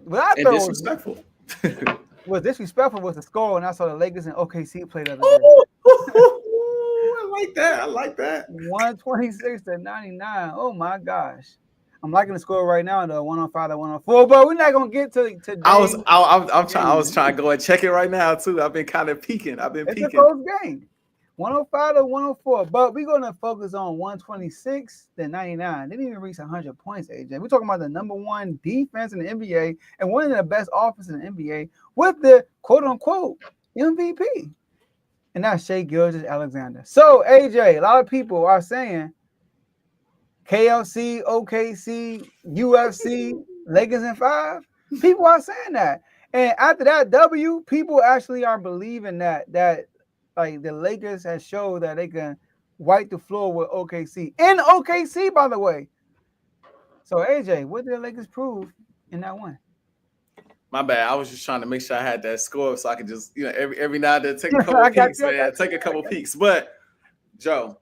what I And thought disrespectful. was disrespectful was the score when I saw the Lakers and OKC play the other day. Ooh, I like that. I like that. 126 to 99. Oh my gosh. I'm liking the score right now, though, 105 to 104. But we're not gonna get to I was today's I'm trying I was game. trying to go and check it right now too. I've been kind of peeking. I've been It's a peeking. close game. 105 to 104. But we're gonna focus on 126 to 99. They didn't even reach 100 points, AJ. We're talking about the number one defense in the NBA and one of the best offenses in the NBA with the quote unquote MVP. And that's Shea Gilgeous Alexander. So, AJ, a lot of people are saying KLC, OKC, UFC, Lakers in five. People are saying that. And after that W, people actually are believing that like the Lakers has showed that they can wipe the floor with OKC. In OKC, by the way. So AJ, what did the Lakers prove in that one? My bad. I was just trying to make sure I had that score so I could just, every now and then take a couple I of got peeks, you, I man. got Take you, a I couple got peeks. But Joe,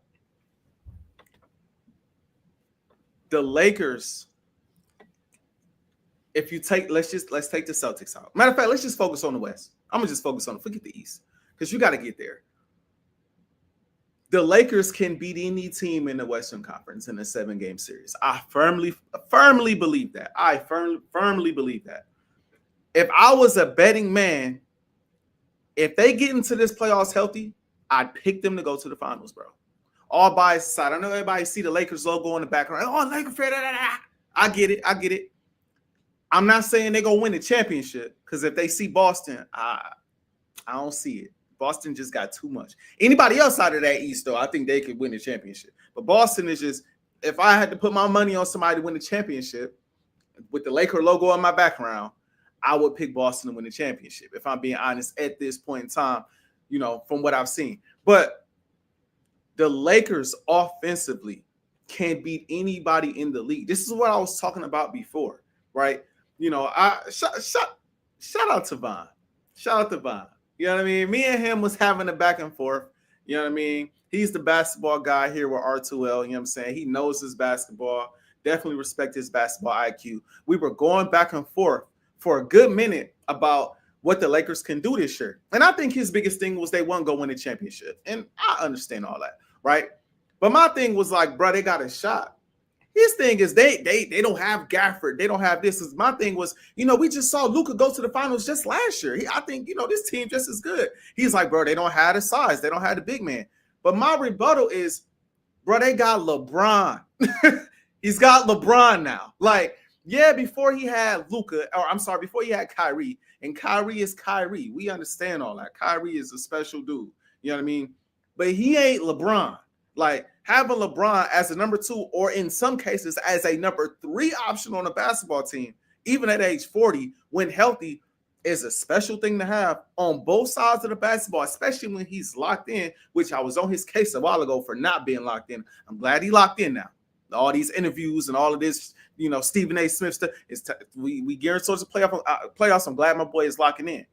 the Lakers, if you take, let's take the Celtics out. Matter of fact, let's just focus on the West. I'm gonna just focus on forget the East. Because you got to get there. The Lakers can beat any team in the Western Conference in a 7-game series. I firmly believe that. I firmly believe that. If I was a betting man, if they get into this playoffs healthy, I'd pick them to go to the finals, bro. All bias aside, I know everybody see the Lakers logo in the background. Oh, Lakers fan. I get it. I'm not saying they're going to win the championship because if they see Boston, I don't see it. Boston just got too much. Anybody else out of that East, though, I think they could win the championship. But Boston is just, if I had to put my money on somebody to win the championship with the Laker logo on my background, I would pick Boston to win the championship, if I'm being honest at this point in time, from what I've seen. But the Lakers offensively can beat anybody in the league. This is what I was talking about before, right? I shout out to Von. Shout out to Von. You know what I mean? Me and him was having a back and forth. You know what I mean? He's the basketball guy here with R2L. You know what I'm saying? He knows his basketball. Definitely respect his basketball IQ. We were going back and forth for a good minute about what the Lakers can do this year. And I think his biggest thing was they won't go win a championship. And I understand all that, right? But my thing was like, bro, they got a shot. His thing is they don't have Gafford. They don't have this. My thing was, we just saw Luka go to the finals just last year. I think, this team just as good. He's like, bro, they don't have the size. They don't have the big man. But my rebuttal is, bro, they got LeBron. He's got LeBron now. Like, yeah, before he had Luka, before he had Kyrie, and Kyrie is Kyrie. We understand all that. Kyrie is a special dude. You know what I mean? But he ain't LeBron. Like, having LeBron as a number 2 or in some cases as a number 3 option on a basketball team, even at age 40, when healthy, is a special thing to have on both sides of the basketball, especially when he's locked in, which I was on his case a while ago for not being locked in. I'm glad he locked in now. All these interviews and all of this, Stephen A. Smith stuff, we gearing towards the playoffs. I'm glad my boy is locking in.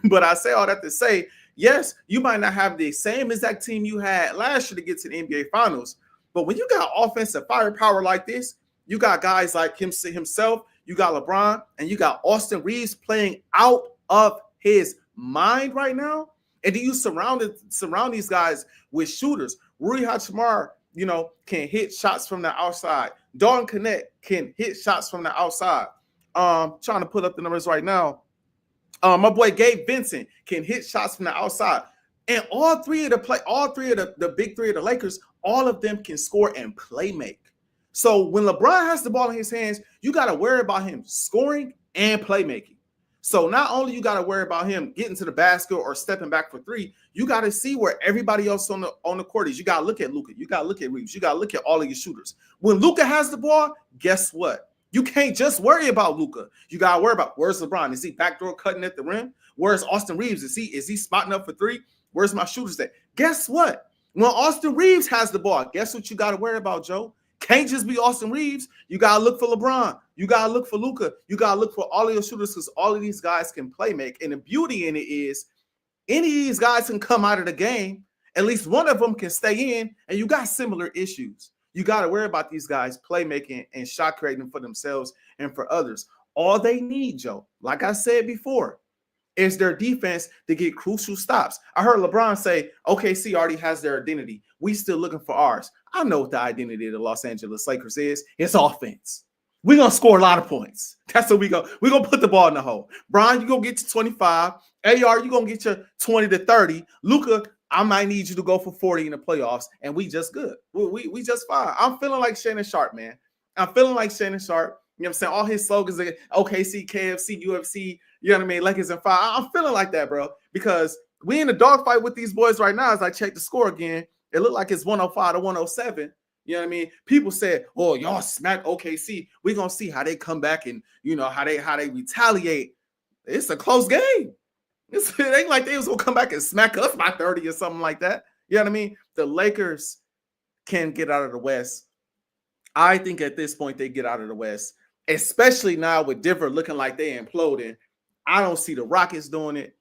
But I say all that to say, yes, you might not have the same exact team you had last year to get to the NBA Finals, but when you got offensive firepower like this, you got guys like himself, you got LeBron, and you got Austin Reeves playing out of his mind right now, and then you surround these guys with shooters. Rui Hachimura, can hit shots from the outside. Dalton Knecht can hit shots from the outside. Trying to put up the numbers right now. My boy Gabe Vincent can hit shots from the outside. And all three of the big three of the Lakers, all of them can score and play make. So when LeBron has the ball in his hands, you got to worry about him scoring and playmaking. So not only you got to worry about him getting to the basket or stepping back for 3, you got to see where everybody else on the court is. You got to look at Luka. You got to look at Reeves. You got to look at all of your shooters. When Luka has the ball, guess what? You can't just worry about Luka. You got to worry about where's LeBron? Is he backdoor cutting at the rim? Where's Austin Reeves? Is he spotting up for 3? Where's my shooters at? Guess what? When Austin Reeves has the ball, guess what you got to worry about, Joe? Can't just be Austin Reeves. You got to look for LeBron. You got to look for Luka. You got to look for all of your shooters because all of these guys can play make. And the beauty in it is any of these guys can come out of the game. At least one of them can stay in, and you got similar issues. You got to worry about these guys playmaking and shot creating for themselves and for others. All they need, Joe, like I said before, is their defense to get crucial stops. I heard LeBron say, OKC already has their identity. We still looking for ours. I know what the identity of the Los Angeles Lakers is. It's offense. We're going to score a lot of points. That's what we go. We're going to put the ball in the hole. Brian, you're going to get to 25. AR, you're going to get your 20 to 30. Luka, I might need you to go for 40 in the playoffs, and we just good. We just fine. I'm feeling like Shannon Sharp, man. I'm feeling like Shannon Sharp. You know what I'm saying? All his slogans are OKC, KFC, UFC, you know what I mean? Lakers and fire. I'm feeling like that, bro, because we in a dogfight with these boys right now. As I check the score again, it looked like it's 105 to 107. You know what I mean? People said, "Oh, y'all smack OKC. We're gonna see how they come back and you know how they retaliate." It's a close game. It ain't like they was gonna come back and smack us by 30 or something like that. You know what I mean? The Lakers can get out of the West. I think at this point they get out of the West, especially now with Denver looking like they imploding. I don't see the Rockets doing it.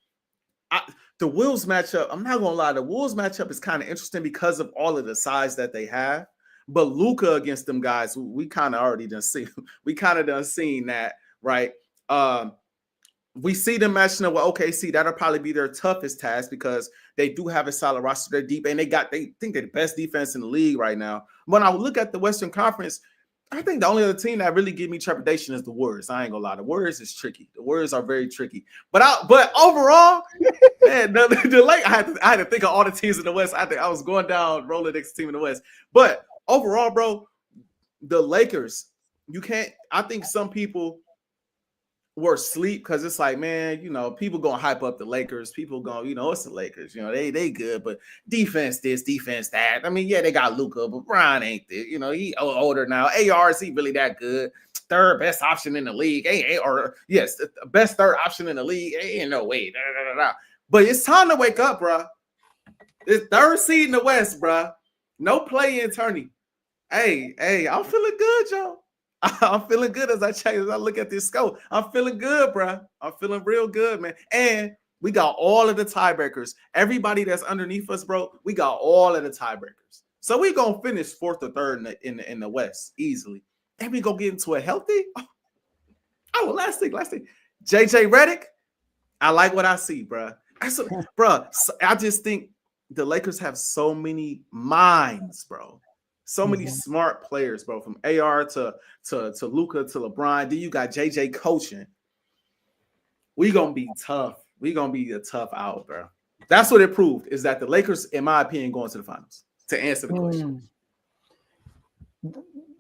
The Wolves matchup, I'm not gonna lie, the Wolves matchup is kind of interesting because of all of the size that they have. But Luka against them guys, we kind of already done seen. We kind of done seen that, right? We see them matching up with OKC. That'll probably be their toughest task because they do have a solid roster. They're deep, and they think they're the best defense in the league right now. When I look at the Western Conference, I think the only other team that really give me trepidation is the Warriors. I ain't gonna lie, the Warriors is tricky. The Warriors are very tricky. But overall, man, the Lake. I had to think of all the teams in the West. I was going down rolling next team in the West. But overall, bro, the Lakers. You can't. I think some people were asleep because it's like, man, you know, people gonna hype up the Lakers. People gonna, you know, it's the Lakers. You know, they good, but defense this, defense that. I mean, yeah, they got Luka, but Brian ain't there. You know, he older now. AR, is he really that good? Third best option in the league. Yes, the best third option in the league. Ain't no way. But it's time to wake up, bro. It's third seed in the West, bro. No play-in tourney. Hey, I'm feeling good, Joe. I'm feeling good as I look at this scope. I'm feeling good, bro. I'm feeling real good, man. And we got all of the tiebreakers. Everybody that's underneath us, bro, we got all of the tiebreakers. So we gonna finish fourth or third in the West easily. And we gonna get into a healthy. Oh, last thing. JJ Redick, I like what I see, bro. I just think the Lakers have so many minds, bro. So many smart players, bro, from AR to Luka to LeBron. Then you got JJ coaching. We gonna be tough. We gonna be a tough out, bro. That's what it proved, is that the Lakers, in my opinion, going to the finals. To answer the question,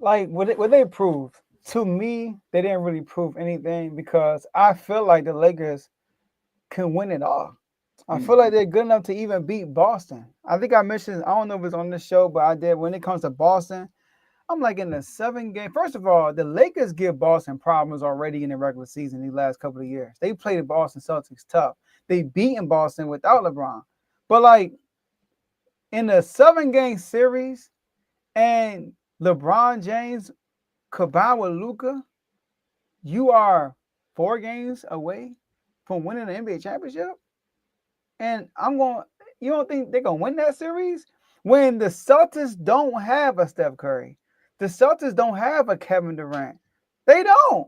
like what they proved to me, they didn't really prove anything because I feel like the Lakers can win it all. I feel like they're good enough to even beat Boston. I think I mentioned, I don't know if it's on this show, but I did. When it comes to Boston, I'm like in the 7-game. First of all, the Lakers give Boston problems already in the regular season these last couple of years. They played the Boston Celtics tough. They beaten Boston without LeBron. But like in the 7-game series and LeBron James combined with Luka, you are 4 games away from winning the NBA championship. And you don't think they're going to win that series? When the Celtics don't have a Steph Curry. The Celtics don't have a Kevin Durant. They don't.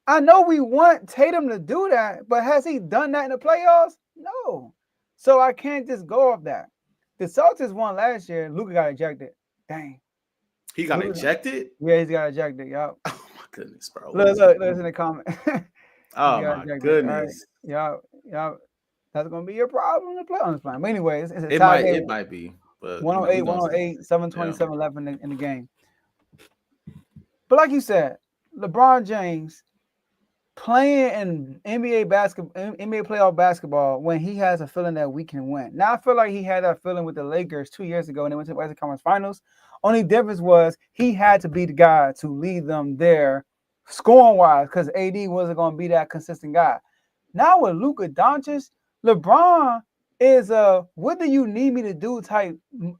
I know we want Tatum to do that, but has he done that in the playoffs? No. So I can't just go off that. The Celtics won last year. Luka got ejected. Dang. He got ejected? Yeah, he's got ejected. Yup. Oh, my goodness, bro. Look in the comment. Oh, my goodness. Right. Yup. That's going to be your problem in the playoffs. But anyways, it's a tie game. It might be. But 108, 727 left in the game. But like you said, LeBron James playing in NBA playoff basketball when he has a feeling that we can win. Now, I feel like he had that feeling with the Lakers 2 years ago when they went to the Western Conference Finals. Only difference was he had to be the guy to lead them there scoring-wise because AD wasn't going to be that consistent guy. Now with Luka Doncic, LeBron is a what do you need me to do type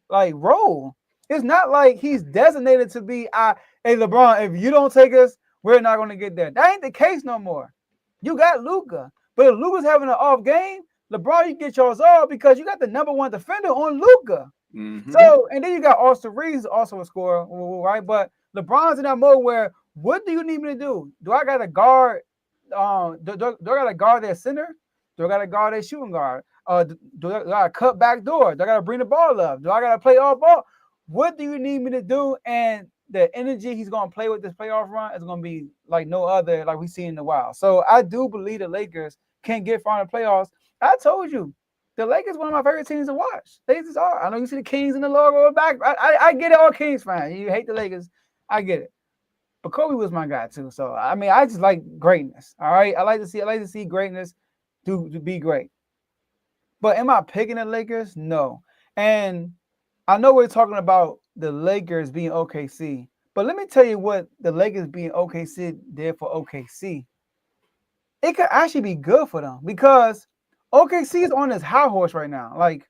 like role. It's not like he's designated to be hey LeBron, if you don't take us, we're not going to get there. That ain't the case no more. You got Luka, but if Luka's having an off game, LeBron, you get yours off because you got the number 1 defender on Luka. So and then you got Austin Reeves, also a scorer, right? But LeBron's in that mode where what do you need me to do? Do I got to guard they gotta guard their center? Do I gotta guard their shooting guard? Do I gotta cut back door? Do I gotta bring the ball up? Do I gotta play all ball? What do you need me to do? And the energy he's gonna play with this playoff run is gonna be like no other, like we see in a while. So I do believe the Lakers can get far in the playoffs. I told you, the Lakers one of my favorite teams to watch. They just are. I know you see the Kings in the logo back. I get it, all Kings fan. You hate the Lakers, I get it. But Kobe was my guy too. So I mean, I just like greatness. All right, I like to see greatness to be great. But am I picking the Lakers? No. And I know we're talking about the Lakers being OKC, but let me tell you what the Lakers being OKC did for OKC. It could actually be good for them because OKC is on this high horse right now. Like,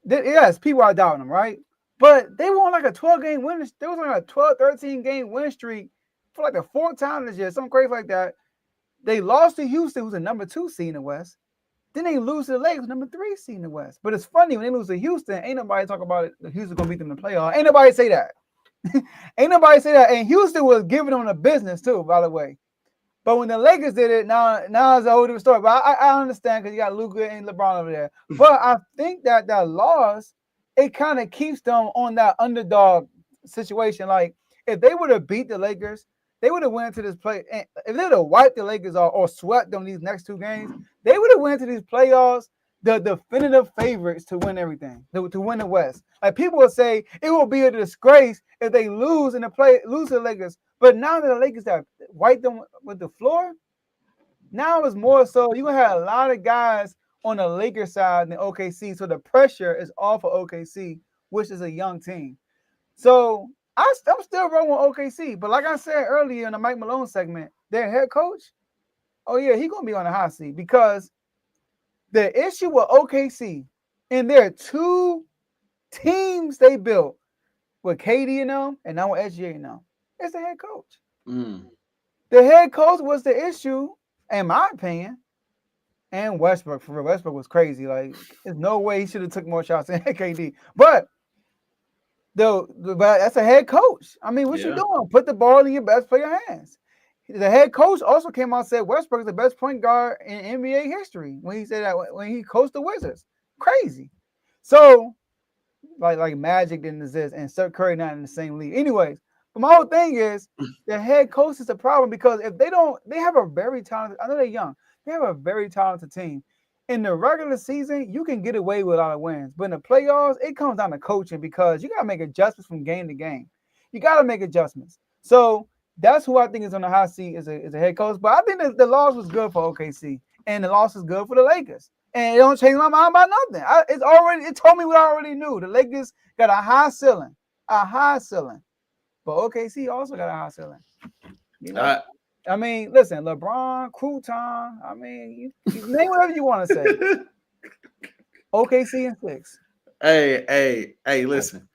yes, people are doubting them, right? But they were on like a 12-game win. They was on like a 12, 13-game win streak for like the fourth time this year, something crazy like that. They lost to Houston, who's the number 2 seed in the West. Then they lose to the Lakers, number 3 seed in the West. But it's funny, when they lose to Houston, ain't nobody talk about it. Houston gonna beat them in the playoff. Ain't nobody say that. Ain't nobody say that. And Houston was giving them the business too, by the way. But when the Lakers did it, now it's a whole different story. But I understand because you got Luka and LeBron over there. But I think that loss, it kind of keeps them on that underdog situation. Like, if they would have beat the Lakers, they would have went into this play. And if they would have wiped the Lakers off or swept them these next 2 games, they would have went into these playoffs the definitive favorites to win everything, to win the West. Like, people will say it will be a disgrace if they lose to the Lakers. But now that the Lakers have wiped them with the floor, now it's more so you're gonna have a lot of guys on the Lakers side than OKC. So the pressure is off of OKC, which is a young team. So I'm still rolling with OKC. But like I said earlier in the Mike Malone segment, their head coach, oh yeah, he's gonna be on the hot seat because the issue with OKC, and there are 2 teams they built with KD and them, and now with SGA and them. It's the head coach. The head coach was the issue, in my opinion. And Westbrook, for real, Westbrook was crazy. Like, there's no way he should have took more shots than KD. But that's a head coach. I mean, what you doing? Put the ball in your best player hands. The head coach also came out and said Westbrook is the best point guard in NBA history when he said that when he coached the Wizards. Crazy. So, like Magic didn't exist and Steph Curry not in the same league. Anyways, but my whole thing is the head coach is a problem because if they have a very talented, I know they're young, they have a very talented team. In the regular season, you can get away with a lot of wins, but in the playoffs, it comes down to coaching because you got to make adjustments from game to game. You got to make adjustments. So that's who I think is on the hot seat is a head coach. But I think that the loss was good for OKC, and the loss is good for the Lakers. And it don't change my mind about nothing. It told me what I already knew. The Lakers got a high ceiling. But OKC also got a high ceiling. You know, I mean, listen, LeBron, Crouton. I mean, you name whatever you want to say. OKC in 6. Hey, listen.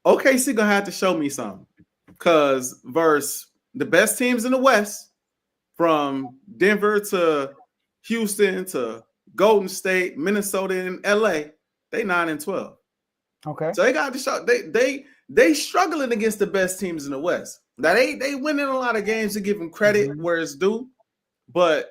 OKC gonna have to show me something, cause versus the best teams in the West, from Denver to Houston to Golden State, Minnesota, and LA, they 9-12. Okay. So they got to show they struggling against the best teams in the West. Now they winning a lot of games to give them credit where it's due, but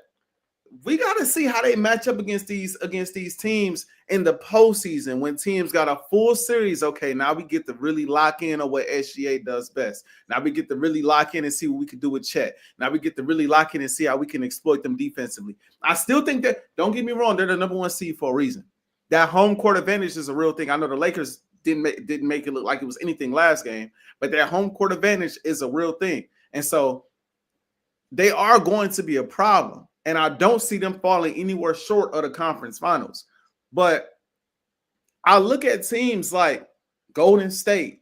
we got to see how they match up against these teams in the postseason when teams got a full series. Okay, now we get to really lock in on what SGA does best. Now we get to really lock in and see what we can do with Chet. Now we get to really lock in and see how we can exploit them defensively. I still think that, don't get me wrong, they're the number 1 seed for a reason. That home court advantage is a real thing. I know the Lakers didn't make it look like it was anything last game, but their home court advantage is a real thing. And so they are going to be a problem. And I don't see them falling anywhere short of the conference finals. But I look at teams like Golden State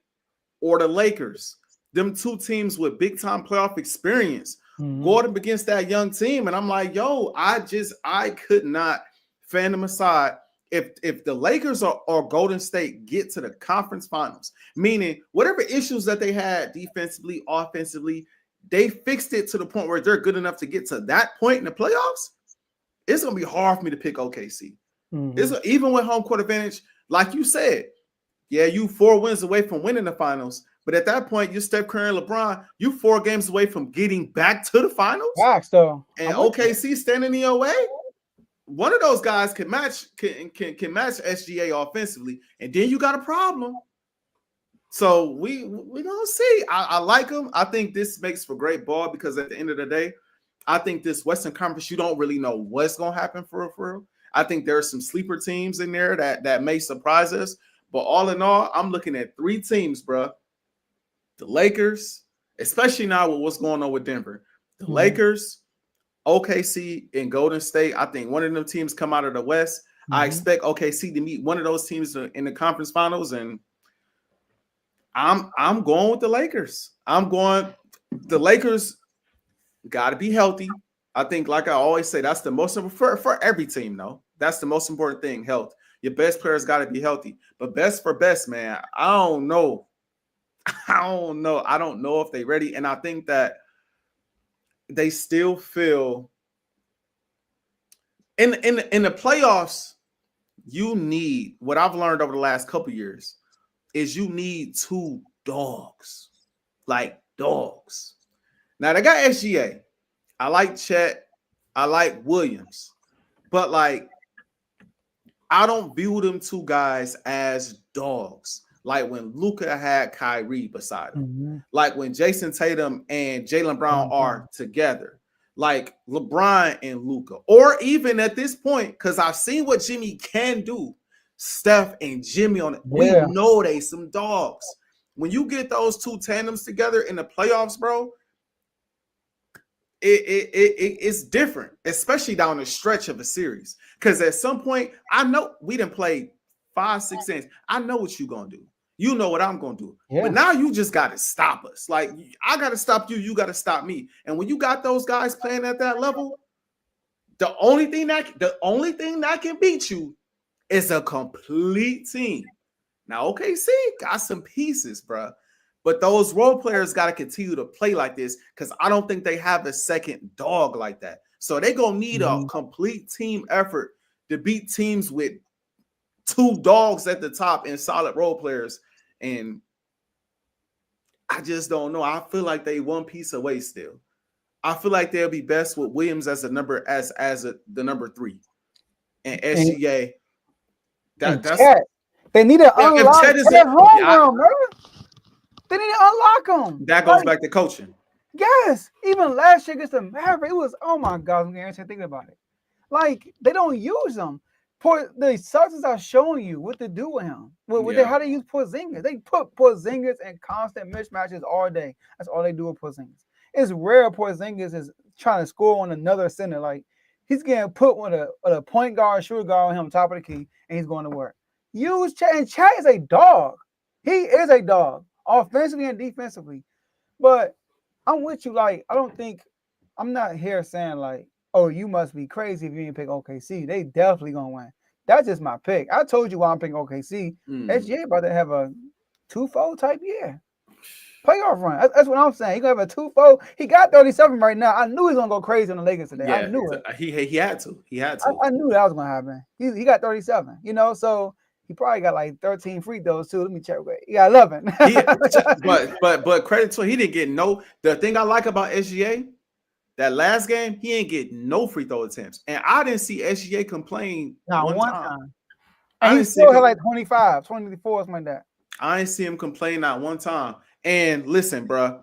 or the Lakers, them 2 teams with big-time playoff experience, going up against that young team. And I'm like, yo, I could not fan them aside. If the Lakers or Golden State get to the conference finals, meaning whatever issues that they had defensively, offensively, they fixed it to the point where they're good enough to get to that point in the playoffs, it's going to be hard for me to pick OKC. Even with home court advantage, like you said, yeah, you 4 wins away from winning the finals, But at that point, you're Steph Curry and LeBron. You 4 games away from getting back to the finals. Facts, though. And OKC standing in your way. One of those guys can match SGA offensively, and then you got a problem. So we gonna see. I like him. I think this makes for great ball because at the end of the day, I think this Western Conference, you don't really know what's gonna happen for real. I think there are some sleeper teams in there that may surprise us. But all in all, I'm looking at 3 teams, bro. The Lakers, especially now with what's going on with Denver. The Lakers, OKC, and Golden State. I think one of them teams come out of the West. I expect OKC to meet one of those teams in the conference finals, and I'm going with the Lakers. The Lakers got to be healthy. I think, like I always say, that's the most important for every team, though. That's the most important thing, health. Your best players got to be healthy. But best for best, man, I don't know. I don't know if they're ready. And I think that they still feel in the playoffs, you need, what I've learned over the last couple of years is you need 2 dogs. Like dogs. Now they got SGA. I like Chet. I like Williams. But like, I don't view them 2 guys as dogs. Like when Luka had Kyrie beside him. Like when Jason Tatum and Jaylen Brown are together. Like LeBron and Luka. Or even at this point, because I've seen what Jimmy can do. Steph and Jimmy on it. We know they some dogs. When you get those 2 tandems together in the playoffs, bro, it's different, especially down the stretch of a series. Because at some point, I know we didn't play 5-6 games. I know what you're gonna do. You know what I'm gonna do. But now you just gotta stop us. Like I gotta stop you. You gotta stop me. And when you got those guys playing at that level, the only thing that can beat you is a complete team. Now, OKC got some pieces, bro. But those role players got to continue to play like this because I don't think they have a second dog like that. So they're going to need a complete team effort to beat teams with 2 dogs at the top and solid role players. And I just don't know. I feel like they 1 piece away still. I feel like they'll be best with Williams as the number 3. And SGA. That's they need to unlock that home run, bro. They need to unlock them. That goes back to coaching. Yes. Even last year against the Mavericks, it was, oh my God, I'm thinking about it. Like, they don't use them. The Celtics are showing you what to do with him. How they use Porzingis. They put Porzingis in constant mismatches all day. That's all they do with Porzingis. It's rare Porzingis is trying to score on another center. Like, he's getting put with a point guard, shooter guard on him, top of the key, and he's going to work. Use Chet, and Chet is a dog. He is a dog, offensively and defensively. But I'm with you. Like, I'm not here saying like, oh, you must be crazy if you didn't pick OKC. They definitely gonna win. That's just my pick. I told you why I'm picking OKC. SGA about to have a 2-4 type year. Playoff run. That's what I'm saying. He's gonna have a 2-4. He got 37 right now. I knew he was gonna go crazy on the Lakers today. I knew it. He had to. I knew that was gonna happen. He got 37. So he probably got like 13 free throws too. Let me check. He got 11. but credit to him, he didn't get no. The thing I like about SGA, that last game, he ain't get no free throw attempts, and I didn't see SGA complain one time. And he still had like 25, 24, something like that. I didn't see him complain not one time. And listen, bro,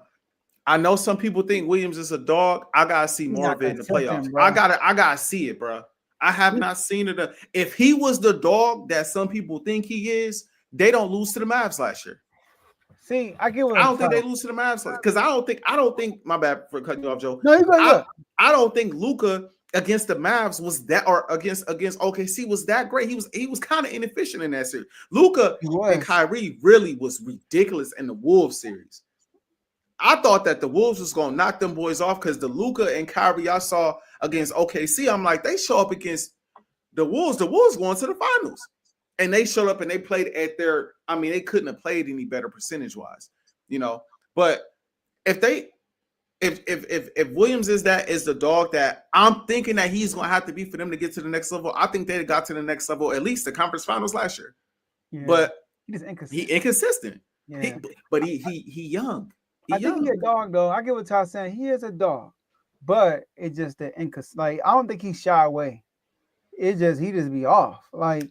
I know some people think Williams is a dog. I gotta see more of it in the playoffs. I gotta see it, bro. I have not seen it. If he was the dog that some people think he is, they don't lose to the Mavs last year. See, I don't think they lose to the Mavs because I don't think. My bad for cutting you off, Joe. No, I don't think Luka against the Mavs was that, or against OKC was that great. He was kind of inefficient in that series. Luka and Kyrie really was ridiculous in the Wolves series. I thought that the Wolves was gonna knock them boys off because the Luka and Kyrie I saw against OKC, I'm like, they show up against the Wolves. The Wolves going to the finals, and they showed up and they played at their. I mean, they couldn't have played any better percentage wise, But if Williams is the dog that I'm thinking that he's gonna have to be for them to get to the next level, I think they got to the next level at least the conference finals last year. Yeah, but he's inconsistent. He inconsistent. Yeah. But he young. I think he's a dog though. I get what Todd's saying. He is a dog, but it's just the like I don't think he's shy away. It's just he just be off. Like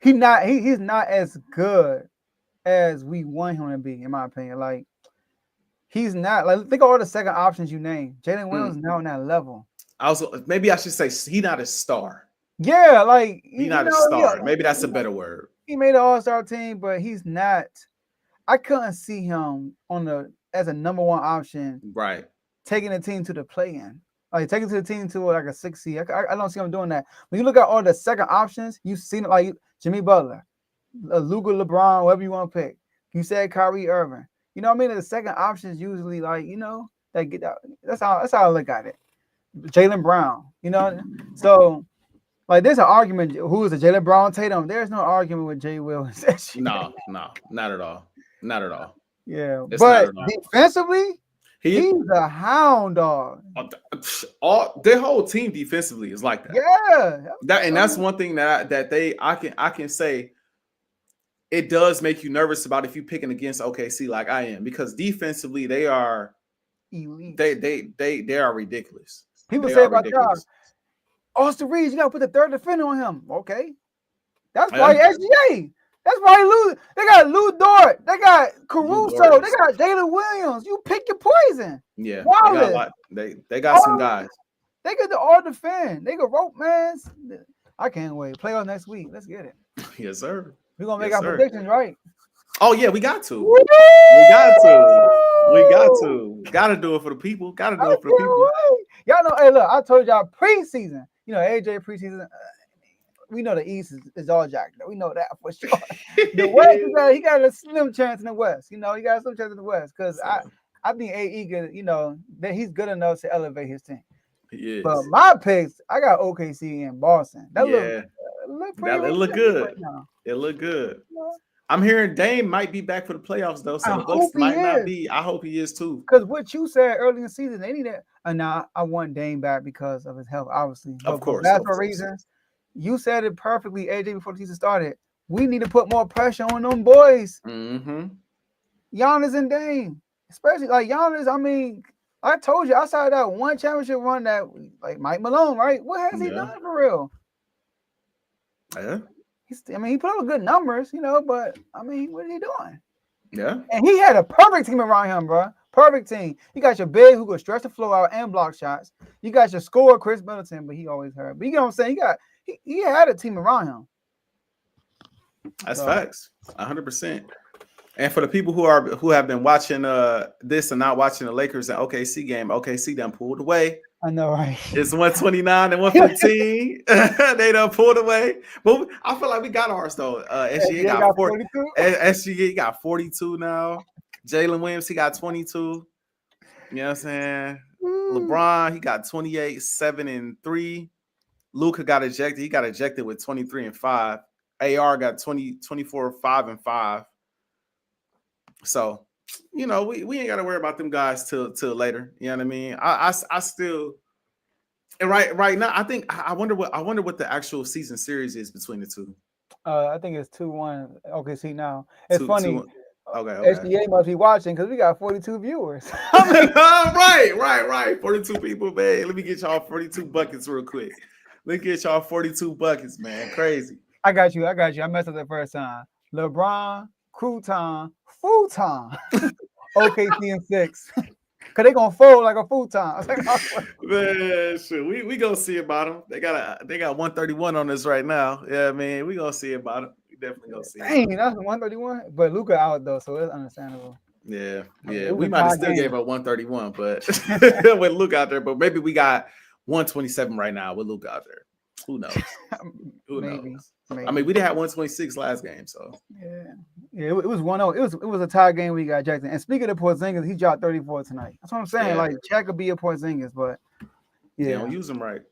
he's not as good as we want him to be, in my opinion. Like he's not like think of all the second options you named. Jalen Williams is now on that level. Also, maybe I should say he's not a star. Yeah, like He's not a star. Maybe that's a better word. He made an all-star team, but he's not. I couldn't see him as a number one option. Right. Taking the team to the play-in. Like taking the team to like a 6 seed. I don't see him doing that. When you look at all the second options, you've seen it like Jimmy Butler, Luka, LeBron, whoever you want to pick. You said Kyrie Irving. You know what I mean? The second options usually like, they get out. That's how I look at it. Jaylen Brown, So like there's an argument. Who is it? Jaylen Brown, Tatum? There's no argument with Jay Williams. No, not at all. Not at all. Yeah, but defensively, he's a hound dog. Their whole team defensively is like that. Yeah, that's one thing I can say. It does make you nervous about if you're picking against OKC like I am, because defensively they are elite. They are ridiculous. People say about y'all, Austin Reeves, you gotta put the third defender on him. Okay, that's why SGA. That's why he lose. They got Lou Dort. They got Caruso. They got Jalen Williams. You pick your poison. Yeah, they got some guys. They could all defend. They could rope, man. I can't wait. Playoffs next week. Let's get it. Yes, sir. We're gonna make our predictions, right? Oh yeah, we got to. Woo! We got to. Gotta do it for the people. Gotta do it for the people. Y'all know. Hey, look, I told y'all preseason. AJ preseason. We know the East is all jacked. We know that for sure. The West, he got a slim chance in the West. He got a slim chance in the West because I think AE could, that he's good enough to elevate his team. Yes. But my picks, I got OKC and Boston. That look good. Right now. It look good. I'm hearing Dame might be back for the playoffs though, so the Bucks might not be. I hope he is too. Because what you said early in the season, they need that. And now I want Dame back because of his health, obviously. Of course. That's for reasons. You said it perfectly, AJ, before the season started. We need to put more pressure on them boys. Mm-hmm. Giannis and Dame. Especially like Giannis, I mean, I told you outside that one championship run that like Mike Malone, right? What has he done for real? Yeah. He put up good numbers, but I mean, what is he doing? Yeah. And he had a perfect team around him, bro. Perfect team. You got your big who could stretch the floor out and block shots. You got your scorer, Chris Middleton, but he always hurt. But you know what I'm saying? He had a team around him. That's facts. 100%. And for the people who have been watching this and not watching the Lakers and OKC game, OKC done pulled away. I know, right? It's 129 and 115. They done pulled away. But I feel like we got ours though. SGA got 42. SGA got 42 now. Jalen Williams, he got 22. You know what I'm saying? LeBron, he got 28, 7 and 3. Luka got ejected. He got ejected with 23 and 5. AR got 24, 5 and 5. So, we ain't got to worry about them guys till later. You know what I mean? I still, and right now, I wonder what the actual season series is between the two. I think it's 2-1 OKC now. It's funny. 2-1. Okay. SGA must be watching because we got 42 viewers. Right. 42 people, man. Let me get y'all 42 buckets real quick. Let me get y'all 42 buckets, man. Crazy. I got you. I messed up the first time. LeBron, Crouton, Futon. OKC and 6. Cause they gonna fold like a futon. Man, shit. We gonna see about them. They got 131 on this right now. Yeah, man. We gonna see about them. Definitely gonna see. Dang, that's 131. But Luka out though, so it's understandable. Yeah. We might have still gave up 131, but with Luka out there. But maybe we got 127 right now with Luka out there. Who knows? Who knows? Maybe. I mean, we did have 126 last game, so yeah. It was 1-0. It was a tie game we got Jackson. And speaking of Porzingis, he dropped 34 tonight. That's what I'm saying. Yeah. Like Shaq could be a Porzingis, but yeah, don't use him right.